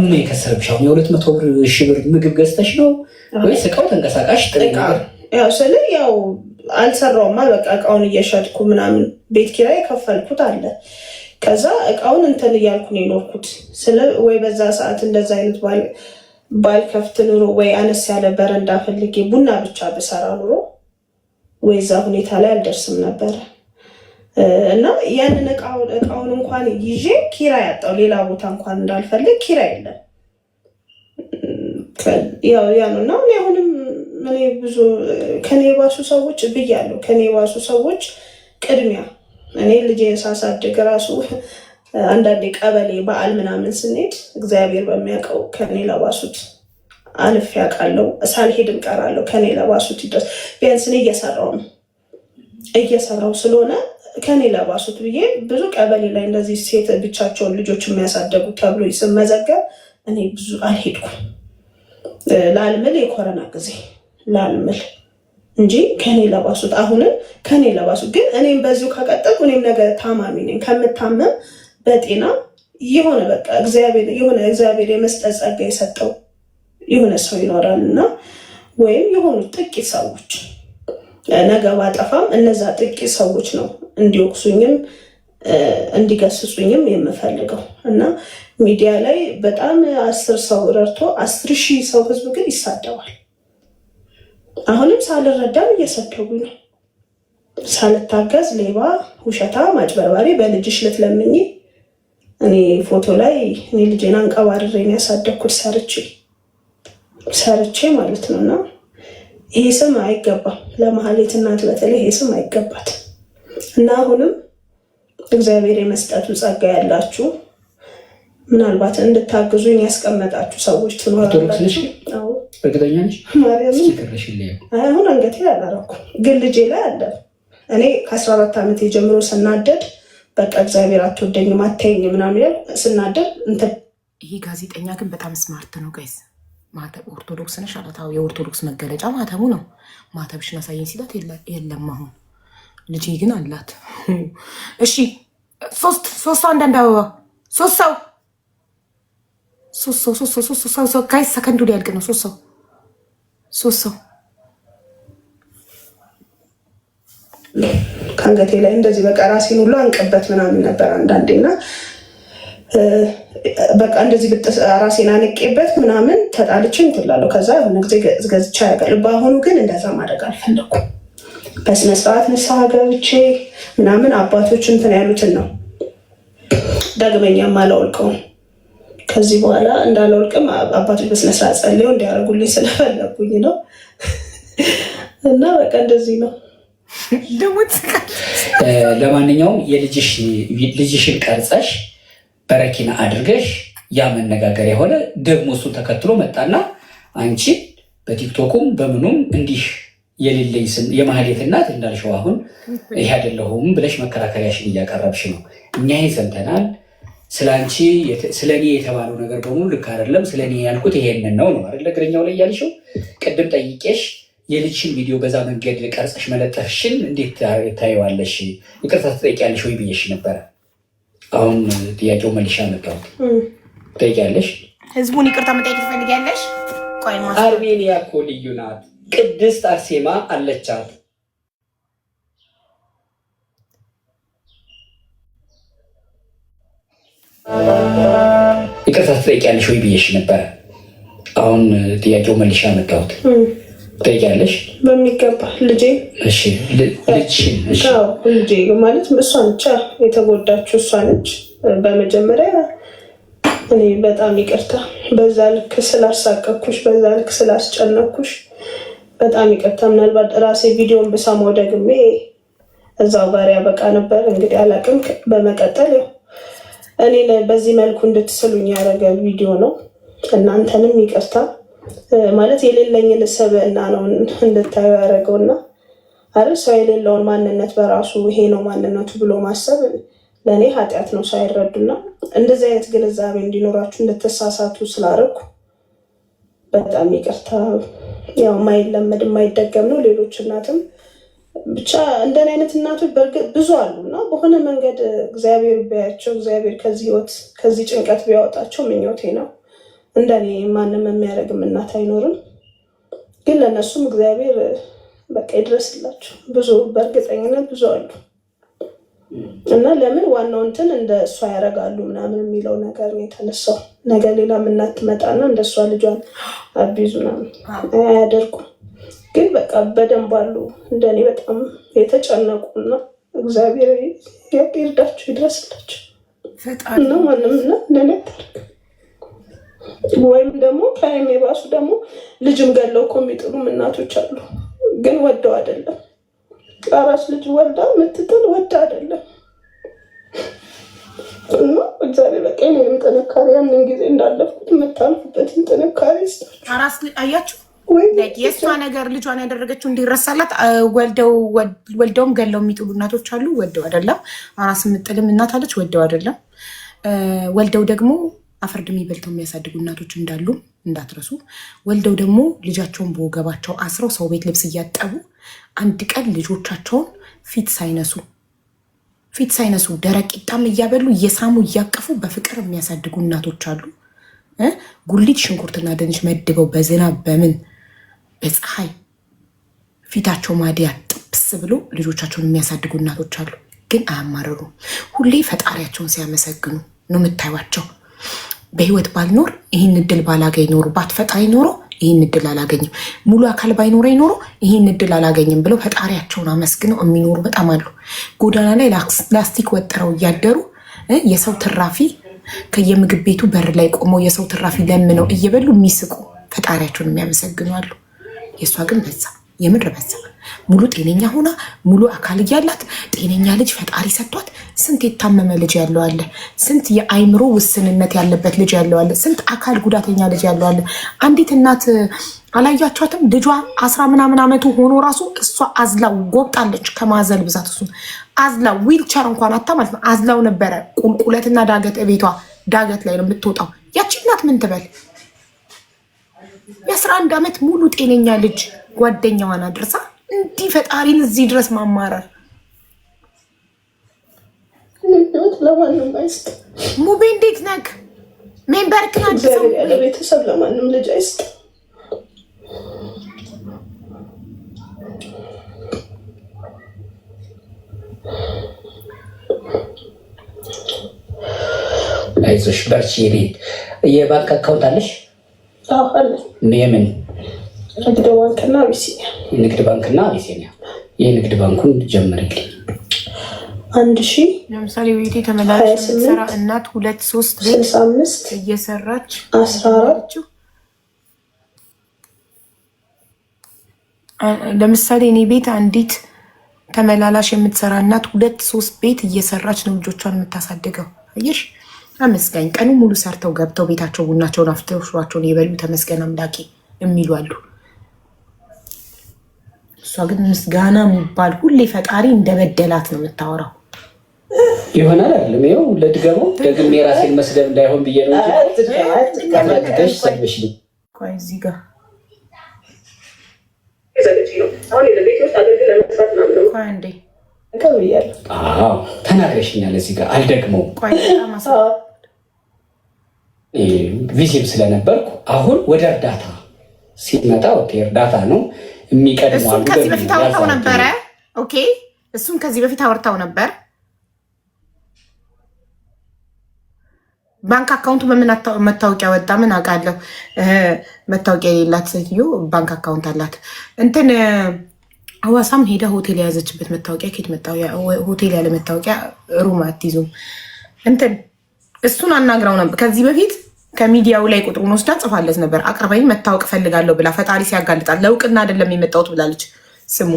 ምን የከሰረብሻው የ200,000 ብር ምግብ ገዝተሽ ነው ወይስ እቃው ተንቀሳቃሽ ጥሬ ነገር? ያው ስለ ያው አልሰራውማ በቃ እቃውን እየሸጥኩ ምናምን ቤት ኪራይ የከፈልኩት አለ። ከዛ እቃውን እንትን እያልኩ ነው የኖርኩት። ስለ ወይ በዛ ሰዓት እንደዛ አይነት ባልከፍት ኑሮ ወይ አነስ ያለ በረንዳ ፈልጌ ቡና ብቻ ብሰራ ኑሮ ወይ እዛ ሁኔታ ላይ አልደርስም ነበረ። እና ያንን እቃውን እንኳን ይዤ ኪራይ ያጣው ሌላ ቦታ እንኳን እንዳልፈልግ ኪራይ የለም። ያው ነው እና አሁንም እኔ ብዙ ከኔ ባሱ ሰዎች ብያለሁ። ከኔ ባሱ ሰዎች ቅድሚያ እኔ ልጄን ሳሳድግ ራሱ አንዳንዴ ቀበሌ በዓል ምናምን ስንሄድ እግዚአብሔር በሚያውቀው ከኔ ለባሱት አልፌ ያውቃለሁ። ሳልሄድም ቀራለሁ። ከኔ ለባሱት ይድረስ። ቢያንስ እኔ እየሰራው ስለሆነ ከኔ ለባሱት ብዬ ብዙ ቀበሌ ላይ እንደዚህ ሴት ብቻቸውን ልጆች የሚያሳደጉ ተብሎ ስመዘገብ እኔ ብዙ አልሄድኩም። ላልምል የኮረና ጊዜ ላልምል እንጂ ከኔ ለባሱት አሁንም ከኔ ለባሱት ግን እኔም በዚሁ ከቀጠልኩ እኔም ነገ ታማሚ ነኝ። ከምታመም በጤና የሆነ በቃ እግዚአብሔር የመስጠት ጸጋ የሰጠው የሆነ ሰው ይኖራል እና ወይም የሆኑ ጥቂት ሰዎች ነገ ባጠፋም እነዛ ጥቂት ሰዎች ነው እንዲወቅሱኝም እንዲገስጹኝም የምፈልገው እና ሚዲያ ላይ በጣም 10 ሰው ረድቶ 10,000 ሰው ህዝብ ግን ይሳደባል። አሁንም ሳልረዳም እየሰደቡኝ ነው። ሳልታገዝ ሌባ፣ ውሸታ፣ ማጭበርባሪ በልጅሽ ልትለምኝ እኔ ፎቶ ላይ እኔ ልጄን አንቀባርሬን ያሳደግኩት ሰርቼ ማለት ነው እና ይሄ ስም አይገባም ለማህሌት እናት በተለይ ይሄ ስም አይገባት እና አሁንም እግዚአብሔር የመስጠቱ ጸጋ ያላችሁ ምናልባት እንድታግዙኝ ያስቀመጣችሁ ሰዎች ትኖራላችሁ። እርግጠኛ ነሽ? አሁን አንገቴ አላረኩም ግን ልጄ ላይ አለ። እኔ ከ14 ዓመት ጀምሮ ስናደድ በቃ እግዚአብሔር አትወደኝም አታይኝ ምናምን ያል ስናደድ እንትን። ይሄ ጋዜጠኛ ግን በጣም ስማርት ነው ጋይስ። ማተብ ኦርቶዶክስ ነሽ አላት። የኦርቶዶክስ መገለጫ ማተቡ ነው። ማተብሽን አሳየኝ ሲላት የለም አሁን ልጄ ግን አላት። እሺ ሶስት ሰው አንዳንድ አበባ ሶስት ሰው ጋይስ ሰከንዱ ሊያልቅ ነው። ሶስት ሰው ከአንገቴ ላይ እንደዚህ በቃ ራሴን ሁሉ አንቀበት ምናምን ነበር አንዳንዴና በቃ እንደዚህ ራሴን አንቄበት ምናምን ተጣልችን ትላለሁ። ከዛ የሆነ ጊዜ ገዝቻ ያውቃል። በአሁኑ ግን እንደዛ ማድረግ አልፈለኩም። በስነስርዓት ንስሐ ገብቼ ምናምን አባቶች እንትን ያሉትን ነው ዳግመኛም አላወልቀውም። ከዚህ በኋላ እንዳላወልቅም አባቶች በስነስርዓት ጸልየው እንዲያደርጉልኝ ስለፈለጉኝ ነው እና በቃ እንደዚህ ነው። ለማንኛውም ልጅሽን ቀርጸሽ በረኪና አድርገሽ ያ መነጋገር የሆነ ደግሞ እሱ ተከትሎ መጣና አንቺ በቲክቶኩም በምኑም እንዲህ የሌለኝ ስም የማህሌት እናት እንዳልሽው አሁን ይሄ አይደለሁም ብለሽ መከራከሪያሽን እያቀረብሽ ነው። እኛ ሰምተናል። ስለአንቺ ስለኔ የተባለው ነገር በሙሉ ልክ አይደለም፣ ስለኔ ያልኩት ይሄንን ነው አይደል? እግረኛው ላይ ያልሽው ቅድም ጠይቄሽ የልጅሽን ቪዲዮ በዛ መንገድ ቀርጸሽ መለጠፍሽን እንዴት ታየዋለሽ? ይቅርታ ትጠይቂያለሽ ወይ ብዬሽ ነበረ። አሁን ጥያቄው መልሻ መጣሁት። ትጠይቂያለሽ? ህዝቡን ይቅርታ መጠየቅ ትፈልጊያለሽ? አርሜኒያ እኮ ልዩ ናት። ቅድስት አርሴማ አለቻት። ይቅርታ ትጠይቂያለሽ ወይ ብዬሽ ነበረ። አሁን ጥያቄው መልሻ መጣሁት። ትጠይቂያለሽ? በሚገባ ልጄ ማለት እሷ ነች የተጎዳችው፣ እሷ ነች። በመጀመሪያ እኔ በጣም ይቅርታ በዛ ልክ ስላሳቀኩሽ፣ በዛ ልክ ስላስጨነኩሽ በጣም ይቅርታ። ምናልባት ራሴ ቪዲዮን ብሰማው ደግሜ እዛው ጋር ያበቃ ነበር። እንግዲህ አላቅም። በመቀጠል እኔ በዚህ መልኩ እንድትስሉኝ ያደረገ ቪዲዮ ነው። እናንተንም ይቅርታ ማለት የሌለኝን ስብዕና ነው እንድታዩ ያደረገውና አይደል? ሰው የሌለውን ማንነት በራሱ ይሄ ነው ማንነቱ ብሎ ማሰብ ለእኔ ኃጢአት ነው ሳይረዱና እንደዚህ አይነት ግንዛቤ እንዲኖራችሁ እንድትሳሳቱ ስላደረኩ በጣም ይቅርታ። ያው ማይለመድ የማይደገም ነው። ሌሎች እናትም ብቻ እንደኔ አይነት እናቶች በእርግጥ ብዙ አሉና በሆነ መንገድ እግዚአብሔር ቢያያቸው፣ እግዚአብሔር ከዚህ ህይወት ከዚህ ጭንቀት ቢያወጣቸው ምኞቴ ነው። እንደኔ ማንም የሚያደርግም እናት አይኖርም። ግን ለእነሱም እግዚአብሔር በቃ ይድረስላቸው። ብዙ በእርግጠኝነት ብዙ አሉ እና ለምን ዋናው እንትን እንደ እሷ ያደርጋሉ ምናምን የሚለው ነገር ነው የተነሳው። ነገ ሌላም እናት ትመጣና እንደ እሷ ልጇን አቢዙ ምናምን አያደርጉም። ግን በቃ በደንብ አሉ እንደኔ በጣም የተጨነቁና እግዚአብሔር ይርዳቸው ይድረስላቸው እና ማንም እና እንደኔ አታርግ። ወይም ደግሞ ከሀይሜ ባሱ ደግሞ ልጅም ገለው እኮ የሚጥሉም እናቶች አሉ። ግን ወደው አይደለም። አራስ ልጅ ወልዳ የምትጥል ወዳ አይደለም። እና እግዚአብሔር በቃ እኔንም ጥንካሬ ያንን ጊዜ እንዳለፍኩት የምታልፉበትን ጥንካሬ ይስጣችሁ። አራስ አያችሁ የእሷ ነገር ልጇን ያደረገችው እንዲረሳላት ወልደውም ገለው የሚጥሉ እናቶች አሉ። ወደው አይደለም። አራስ የምጥልም እናት አለች። ወደው አይደለም። ወልደው ደግሞ አፈር ድሜ በልተው የሚያሳድጉ እናቶች እንዳሉ እንዳትረሱ። ወልደው ደግሞ ልጃቸውን በወገባቸው አስረው ሰው ቤት ልብስ እያጠቡ አንድ ቀን ልጆቻቸውን ፊት ሳይነሱ ደረቅ ቂጣም እያበሉ እየሳሙ እያቀፉ በፍቅር የሚያሳድጉ እናቶች አሉ። ጉሊት ሽንኩርትና ድንች መድበው በዝናብ በምን በፀሐይ ፊታቸው ማዲያ ጥብስ ብሎ ልጆቻቸውን የሚያሳድጉ እናቶች አሉ። ግን አያማርሩ። ሁሌ ፈጣሪያቸውን ሲያመሰግኑ ነው የምታዩቸው። በህይወት ባልኖር ይህን እድል ባላገኝ ኖሮ ባትፈጣሪ ኖሮ ይህን እድል አላገኝም፣ ሙሉ አካል ባይኖረኝ ኖሮ ይህን እድል አላገኝም ብለው ፈጣሪያቸውን አመስግነው የሚኖሩ በጣም አሉ። ጎዳና ላይ ላስቲክ ወጥረው እያደሩ የሰው ትራፊ ከየምግብ ቤቱ በር ላይ ቆመው የሰው ትራፊ ለምነው እየበሉ የሚስቁ ፈጣሪያቸውን የሚያመሰግኑ አሉ። የእሷ ግን በዛ፣ የምድር በዛ። ሙሉ ጤነኛ ሆና ሙሉ አካል እያላት ጤነኛ ልጅ ፈጣሪ ሰጥቷት ስንት የታመመ ልጅ ያለው አለ፣ ስንት የአይምሮ ውስንነት ያለበት ልጅ ያለው አለ፣ ስንት አካል ጉዳተኛ ልጅ ያለው አለ። አንዲት እናት አላያቸዋትም? ልጇ 10 ምናምን ዓመቱ ሆኖ ራሱ እሷ አዝላው ጎብጣለች። ከማዘል ብዛት እሱ አዝላው ዊልቸር እንኳን አታ ማለት ነው አዝላው ነበረ። ቁልቁለትና ዳገት ቤቷ ዳገት ላይ ነው የምትወጣው። ያቺ እናት ምን ትበል? የ11 ዓመት ሙሉ ጤነኛ ልጅ ጓደኛዋን አድርሳ እንዲህ ፈጣሪን እዚህ ድረስ ማማረር። ለማንም አይስጥ። ሙቤ እንዴት ነክ? ሜምበርክን አድሰው ያለ ቤተሰብ ለማንም ልጅ አይስጥ። አይዞሽ በርቺ። ቤት የባንክ አካውንት አለሽ? አዎ አለ። የምን? ንግድ ባንክና አቢሲኒያ። የንግድ ባንክና አቢሲኒያ። የንግድ ባንኩን ጀምርልኝ። 1000 ለምሳሌ ቤቴ ተመላሽ ሰራ እናት 2-3 ቤት 65 እየሰራች 14 ለምሳሌ እኔ ቤት አንዲት ተመላላሽ የምትሰራ እናት 2-3 ቤት እየሰራች ነው ልጆቿን የምታሳድገው። አየሽ፣ ተመስገን። ቀኑ ሙሉ ሰርተው ገብተው ቤታቸው ቡናቸውን አፍልተው ሽሯቸውን የበሉ ተመስገን አምላኬ የሚሉ አሉ። እሷ ግን ምስጋና የሚባል ሁሌ ፈጣሪ እንደበደላት ነው የምታወራው። ይሆናል አይደለም? ይኸው ለድገመው ደግሜ የራሴን መስደብ እንዳይሆን ብዬ ነው እንጂ ተመልክተሽ ሰብሽልኝ። ቆይ እዚህ ጋር ቆይ እንዴ ተናግረሽኛል። እዚህ ጋር አልደግመውም። ቪዚም ስለነበርኩ አሁን ወደ እርዳታ ሲመጣ ኦኬ፣ እርዳታ ነው የሚቀድመው። እሱም ከዚህ በፊት አወርታው ነበረ። ኦኬ፣ እሱም ከዚህ በፊት አወርታው ነበር። ባንክ አካውንቱ በምን መታወቂያ ወጣ? ምን አውቃለሁ። መታወቂያ የሌላት ሴትዮ ባንክ አካውንት አላት። እንትን ሐዋሳም ሄዳ ሆቴል የያዘችበት መታወቂያ ከየት መጣ? ሆቴል ያለ መታወቂያ ሩም አትይዙም። እንትን እሱን አናግረው ነበር ከዚህ በፊት ከሚዲያው ላይ ቁጥሩን ወስዳ ጽፋለት ነበር። አቅርበኝ መታወቅ ፈልጋለሁ ብላ ፈጣሪ ሲያጋልጣል። ለእውቅና አይደለም የመጣሁት ብላለች። ስሙ